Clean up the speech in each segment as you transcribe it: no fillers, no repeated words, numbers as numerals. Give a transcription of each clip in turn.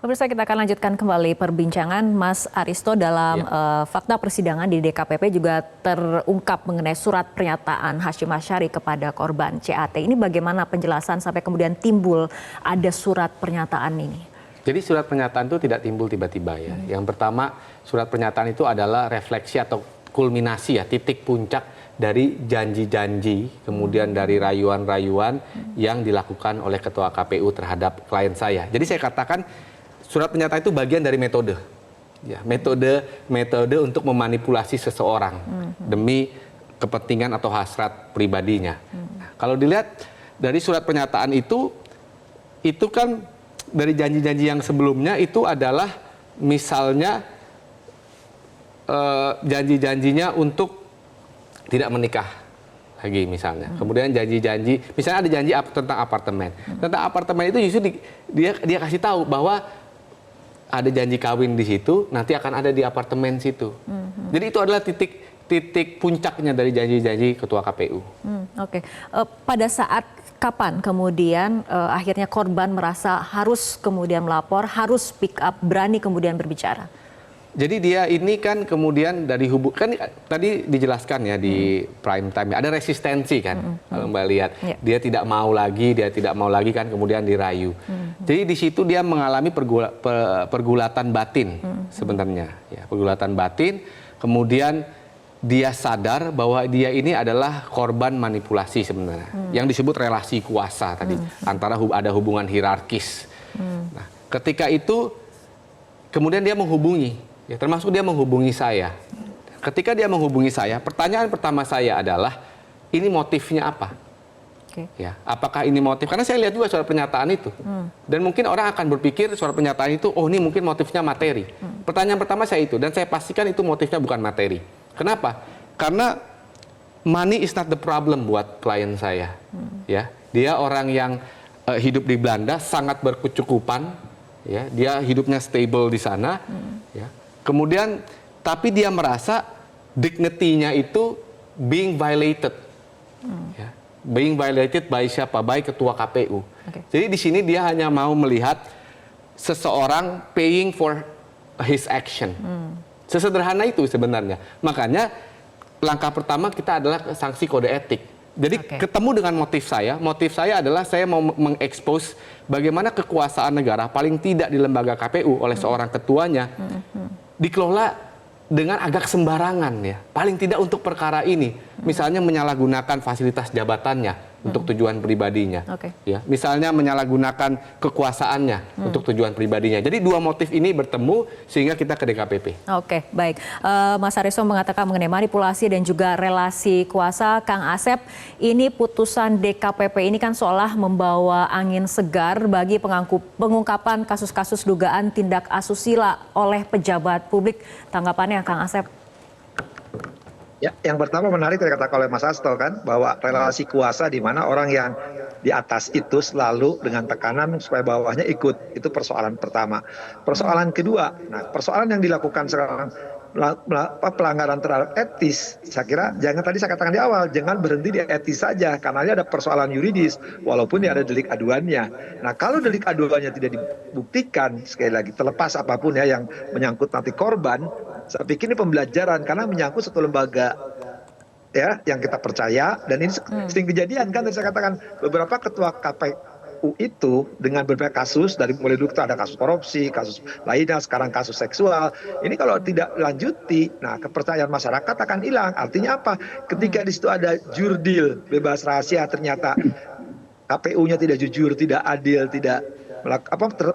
Pemirsa, kita akan lanjutkan kembali perbincangan Mas Aristo dalam fakta persidangan di DKPP juga terungkap mengenai surat pernyataan Hasyim Asyari kepada korban CAT. Ini bagaimana penjelasan sampai kemudian timbul ada surat pernyataan ini? Jadi surat pernyataan itu tidak timbul tiba-tiba ya. Yang pertama, surat pernyataan itu adalah refleksi atau kulminasi ya, titik puncak dari janji-janji, kemudian dari rayuan-rayuan yang dilakukan oleh Ketua KPU terhadap klien saya. Jadi saya katakan surat pernyataan itu bagian dari metode, ya, metode untuk memanipulasi seseorang demi kepentingan atau hasrat pribadinya. Nah, kalau dilihat dari surat pernyataan itu kan dari janji-janji yang sebelumnya itu adalah misalnya janji-janjinya untuk tidak menikah lagi misalnya. Kemudian janji-janji, misalnya ada janji tentang apartemen. Tentang apartemen itu justru dia kasih tahu bahwa ada janji kawin di situ, nanti akan ada di apartemen situ. Jadi itu adalah titik puncaknya dari janji-janji Ketua KPU. Oke. Pada saat kapan kemudian akhirnya korban merasa harus kemudian melapor, harus speak up, berani kemudian berbicara? Jadi dia ini kan kemudian dari kan tadi dijelaskan ya di prime time, ada resistensi kan, kalau Mbak lihat. Dia tidak mau lagi kan kemudian dirayu. Jadi di situ dia mengalami pergulatan batin sebenarnya. Ya, pergulatan batin, kemudian dia sadar bahwa dia ini adalah korban manipulasi sebenarnya. Yang disebut relasi kuasa tadi, antara ada hubungan hierarkis. Nah, ketika itu kemudian dia menghubungi. Ya, termasuk dia menghubungi saya. Ketika dia menghubungi saya, pertanyaan pertama saya adalah, ini motifnya apa? Ya, apakah ini motif? Karena saya lihat juga surat pernyataan itu. Dan mungkin orang akan berpikir surat pernyataan itu, oh ini mungkin motifnya materi. Pertanyaan pertama saya itu, dan saya pastikan itu motifnya bukan materi. Kenapa? Karena money is not the problem buat klien saya. Ya, dia orang yang hidup di Belanda, sangat berkecukupan. Ya, dia hidupnya stable di sana. Ya. Kemudian, tapi dia merasa dignity-nya itu being violated. Ya. Being violated by siapa? By Ketua KPU. Jadi di sini dia hanya mau melihat seseorang paying for his action. Sesederhana itu sebenarnya. Makanya langkah pertama kita adalah sanksi kode etik. Jadi ketemu dengan motif saya adalah saya mau mengekspos bagaimana kekuasaan negara paling tidak di lembaga KPU oleh seorang ketuanya dikelola dengan agak sembarangan ya. Paling tidak untuk perkara ini. Misalnya menyalahgunakan fasilitas jabatannya untuk tujuan pribadinya. Ya, misalnya menyalahgunakan kekuasaannya untuk tujuan pribadinya. Jadi dua motif ini bertemu sehingga kita ke DKPP. Oke, baik. Mas Aristo mengatakan mengenai manipulasi dan juga relasi kuasa. Kang Asep, ini putusan DKPP ini kan seolah membawa angin segar bagi pengungkapan kasus-kasus dugaan tindak asusila oleh pejabat publik. Tanggapannya Kang Asep? Ya, yang pertama menarik dikatakan oleh Mas Hasto kan, bahwa relasi kuasa di mana orang yang di atas itu selalu dengan tekanan supaya bawahnya ikut. Itu persoalan pertama. Persoalan kedua, nah persoalan yang dilakukan sekarang pelanggaran terhadap etis, saya kira jangan, tadi saya katakan di awal, jangan berhenti di etis saja karena ini ada persoalan yuridis walaupun ini ada delik aduannya. Nah, kalau delik aduannya tidak dibuktikan, sekali lagi terlepas apapun ya yang menyangkut nanti korban, saya pikir ini pembelajaran karena menyangkut satu lembaga ya yang kita percaya, dan ini sering kejadian kan, saya katakan beberapa ketua KPU itu dengan berbagai kasus, dari mulai dulu ada kasus korupsi, kasus lainnya, sekarang kasus seksual. Ini kalau tidak lanjuti, nah kepercayaan masyarakat akan hilang. Artinya apa? Ketika di situ ada jurdil, bebas rahasia, ternyata KPU-nya tidak jujur, tidak adil, tidak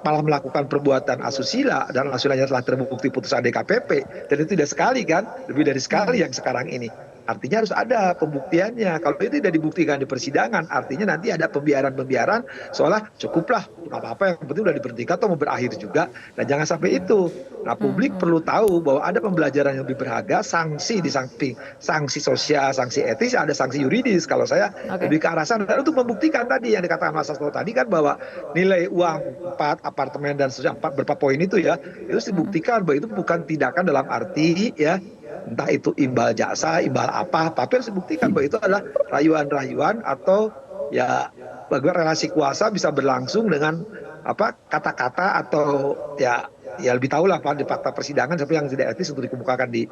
malah melakukan perbuatan asusila, dan asusilanya telah terbukti putusan DKPP, dan itu tidak sekali kan, lebih dari sekali yang sekarang ini. Artinya harus ada pembuktiannya. Kalau itu tidak dibuktikan di persidangan, artinya nanti ada pembiaran-pembiaran seolah cukuplah, nggak apa-apa, yang penting udah diberhentikan atau mau berakhir juga. Dan jangan sampai itu. Nah, publik perlu tahu bahwa ada pembelajaran yang lebih berharga, sanksi di samping sanksi sosial, sanksi etis, ada sanksi yuridis. Kalau saya lebih ke arah sana. Dan untuk membuktikan tadi yang dikatakan Mas Hasto tadi kan, bahwa nilai uang 4 apartemen dan seterusnya, 4 berapa poin itu ya, itu dibuktikan bahwa itu bukan tindakan dalam arti ya, entah itu imbal jasa, imbal apa, tapi harus dibuktikan bahwa itu adalah rayuan-rayuan atau ya bagaimana relasi kuasa bisa berlangsung dengan kata-kata atau ya lebih tahu lah Pak di fakta persidangan siapa yang tidak etis untuk dikemukakan di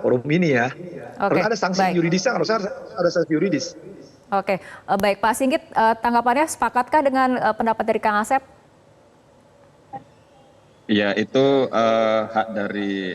forum ini ya. Harus Oke, ada sanksi baik. yuridisnya, harus ada sanksi yuridis. Oke, baik Pak Singgit, tanggapannya sepakatkah dengan pendapat dari Kang Asep? Ya, itu hak dari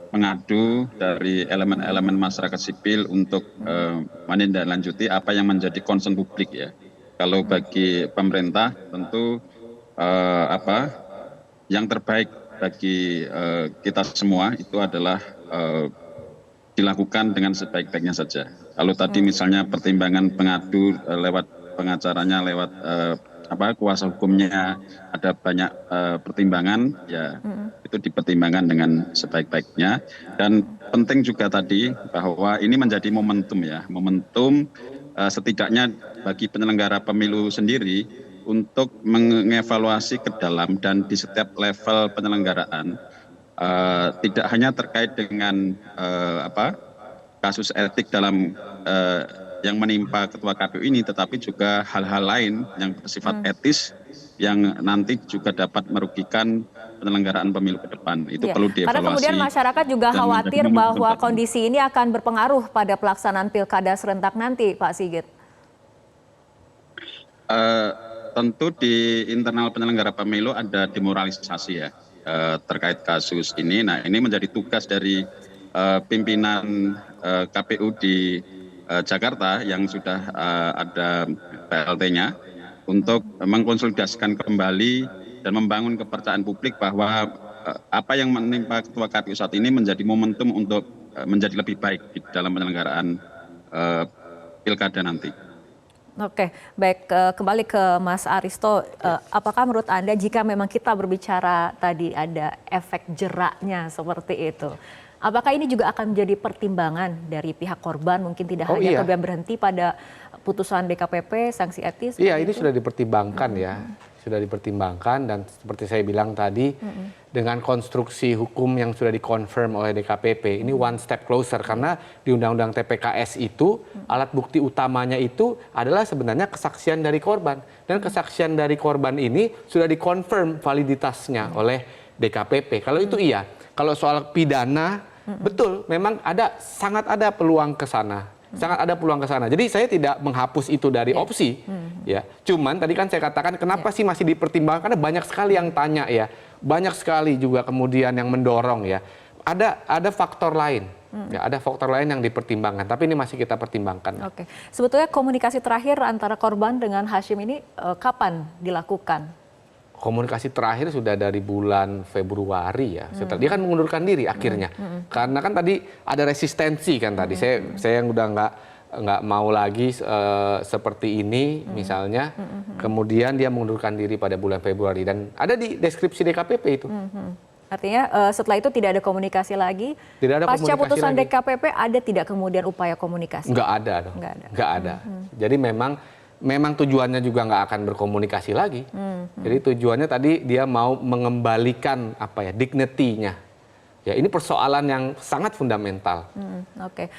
pengadu, dari elemen-elemen masyarakat sipil untuk menindaklanjuti apa yang menjadi concern publik ya. Kalau bagi pemerintah tentu yang terbaik bagi kita semua itu adalah dilakukan dengan sebaik-baiknya saja. Kalau tadi misalnya pertimbangan pengadu lewat pengacaranya, lewat kuasa hukumnya ada banyak pertimbangan, ya itu dipertimbangkan dengan sebaik-baiknya. Dan penting juga tadi bahwa ini menjadi momentum ya, momentum setidaknya bagi penyelenggara pemilu sendiri untuk mengevaluasi ke dalam dan di setiap level penyelenggaraan, tidak hanya terkait dengan kasus etik dalam yang menimpa Ketua KPU ini, tetapi juga hal-hal lain yang bersifat etis yang nanti juga dapat merugikan penyelenggaraan pemilu ke depan. Itu perlu dievaluasi. Karena kemudian masyarakat juga khawatir bahwa kondisi ini akan berpengaruh pada pelaksanaan pilkada serentak nanti, Pak Sigit. Tentu di internal penyelenggara pemilu ada demoralisasi ya terkait kasus ini. Nah, ini menjadi tugas dari pimpinan KPU di Jakarta yang sudah ada PLT-nya untuk mengkonsolidasikan kembali dan membangun kepercayaan publik bahwa apa yang menimpa Ketua KPU saat ini menjadi momentum untuk menjadi lebih baik di dalam penyelenggaraan pilkada nanti. Oke, baik, kembali ke Mas Aristo, apakah menurut Anda jika memang kita berbicara tadi ada efek jeraknya seperti itu, apakah ini juga akan menjadi pertimbangan dari pihak korban, mungkin tidak hanya kemudian berhenti pada putusan DKPP, sanksi etis? Iya, ini sudah dipertimbangkan ya, sudah dipertimbangkan, dan seperti saya bilang tadi, dengan konstruksi hukum yang sudah dikonfirm oleh DKPP, ini one step closer, karena di Undang-Undang TPKS itu, alat bukti utamanya itu adalah sebenarnya kesaksian dari korban. Dan kesaksian dari korban ini sudah dikonfirm validitasnya oleh DKPP. Kalau itu iya, kalau soal pidana, betul, memang sangat ada peluang ke sana. Sangat ada peluang ke sana. Jadi saya tidak menghapus itu dari opsi. Ya, cuman tadi kan saya katakan kenapa sih masih dipertimbangkan? Karena banyak sekali yang tanya ya. Banyak sekali juga kemudian yang mendorong ya. Ada faktor lain. Ya, ada faktor lain yang dipertimbangkan, tapi ini masih kita pertimbangkan. Oke. Sebetulnya komunikasi terakhir antara korban dengan Hashim ini kapan dilakukan? Komunikasi terakhir sudah dari bulan Februari ya. Dia kan mengundurkan diri akhirnya. Karena kan tadi ada resistensi kan tadi. Saya yang udah nggak mau lagi seperti ini misalnya. Kemudian dia mengundurkan diri pada bulan Februari dan ada di deskripsi DKPP itu. Artinya setelah itu tidak ada komunikasi lagi. Tidak ada pasca komunikasi putusan lagi. DKPP ada tidak kemudian upaya komunikasi? Nggak ada dong. Nggak ada. Jadi memang tujuannya juga nggak akan berkomunikasi lagi. Jadi tujuannya tadi dia mau mengembalikan dignity-nya. Ya, ini persoalan yang sangat fundamental. Oke.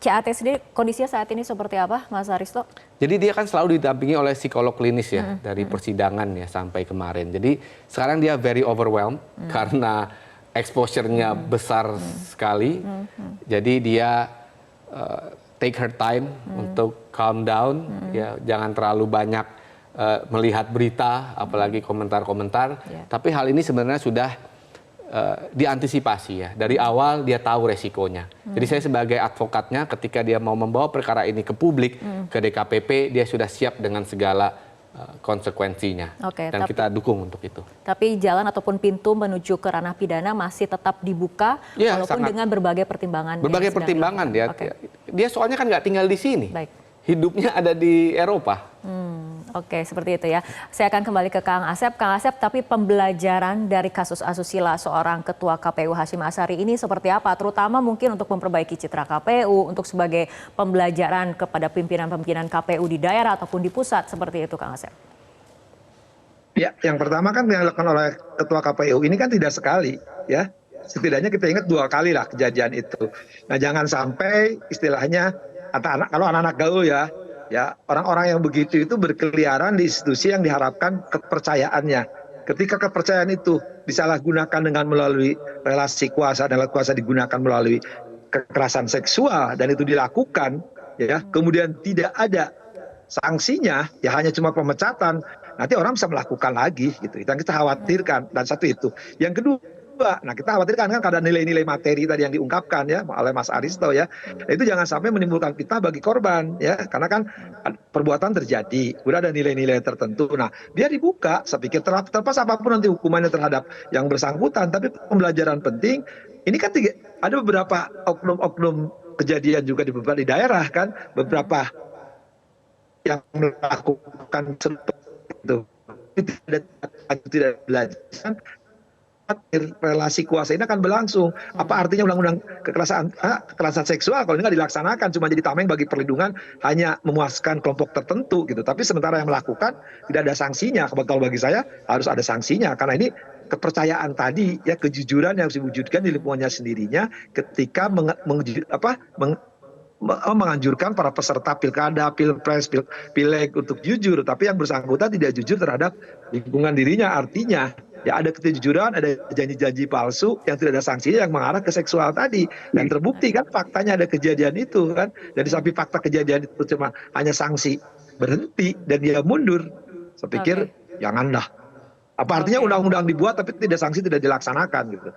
CAT sendiri kondisinya saat ini seperti apa, Mas Aristo? Jadi dia kan selalu didampingi oleh psikolog klinis ya dari persidangan ya sampai kemarin. Jadi sekarang dia very overwhelmed karena exposure-nya besar sekali. Jadi dia take her time untuk calm down, ya jangan terlalu banyak melihat berita, apalagi komentar-komentar. Tapi hal ini sebenarnya sudah diantisipasi ya. Dari awal dia tahu resikonya. Jadi saya sebagai advokatnya ketika dia mau membawa perkara ini ke publik, ke DKPP, dia sudah siap dengan segala konsekuensinya. Dan kita dukung untuk itu. Tapi jalan ataupun pintu menuju ke ranah pidana masih tetap dibuka, ya, walaupun dengan berbagai pertimbangan. Berbagai pertimbangan dia. Dia soalnya kan nggak tinggal di sini. Baik. Hidupnya ada di Eropa. Oke, seperti itu ya. Saya akan kembali ke Kang Asep. Kang Asep, tapi pembelajaran dari kasus asusila seorang Ketua KPU Hashim Asyari ini seperti apa? Terutama mungkin untuk memperbaiki citra KPU, untuk sebagai pembelajaran kepada pimpinan-pimpinan KPU di daerah ataupun di pusat, seperti itu Kang Asep. Ya, yang pertama kan yang dilakukan oleh Ketua KPU ini kan tidak sekali, ya. Setidaknya kita ingat 2 kali lah kejadian itu. Nah, jangan sampai istilahnya kalau anak-anak gaul ya, ya orang-orang yang begitu itu berkeliaran di institusi yang diharapkan kepercayaannya. Ketika kepercayaan itu disalahgunakan dengan melalui relasi kuasa dan kuasa digunakan melalui kekerasan seksual dan itu dilakukan, ya kemudian tidak ada sanksinya, ya hanya cuma pemecatan, nanti orang bisa melakukan lagi gitu. Itu yang kita khawatirkan. Dan satu itu. Yang kedua, nah kita khawatirkan kan ada nilai-nilai materi tadi yang diungkapkan ya oleh Mas Aristo ya. Itu jangan sampai menimbulkan fitnah bagi korban ya. Karena kan perbuatan terjadi, udah ada nilai-nilai tertentu. Nah, dia dibuka, saya pikir terlepas apapun nanti hukumannya terhadap yang bersangkutan, tapi pembelajaran penting. Ini kan ada beberapa oknum-oknum kejadian juga di beberapa daerah kan, beberapa yang melakukan seperti itu tidak belajar, relasi kuasa ini akan berlangsung. Apa artinya undang-undang kekerasan seksual kalau ini nggak dilaksanakan, cuma jadi tameng bagi perlindungan, hanya memuaskan kelompok tertentu gitu. Tapi sementara yang melakukan tidak ada sanksinya. Kalau bagi saya harus ada sanksinya, karena ini kepercayaan tadi ya, kejujuran yang harus diwujudkan di lingkungannya sendirinya ketika menganjurkan para peserta pilkada, pilpres, pileg untuk jujur, tapi yang bersangkutan tidak jujur terhadap lingkungan dirinya. Artinya ya ada kejujuran, ada janji-janji palsu yang tidak ada sanksinya yang mengarah ke seksual tadi. Dan terbukti kan faktanya ada kejadian itu kan. Jadi sampai fakta kejadian itu cuma hanya sanksi berhenti dan dia mundur. Saya pikir janganlah. Apa artinya undang-undang dibuat tapi tidak sanksi, tidak dilaksanakan gitu.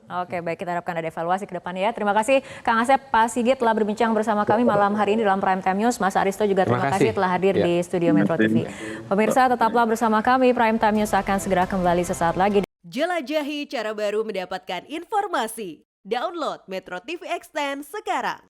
Oke, baik, kita harapkan ada evaluasi ke depannya ya. Terima kasih Kang Asep, Pak Sigit telah berbincang bersama kami malam hari ini dalam Prime Time News. Mas Aristo juga terima kasih telah hadir di studio Metro TV. Pemirsa tetaplah bersama kami, Prime Time News akan segera kembali sesaat lagi. Jelajahi cara baru mendapatkan informasi. Download Metro TV Extend sekarang.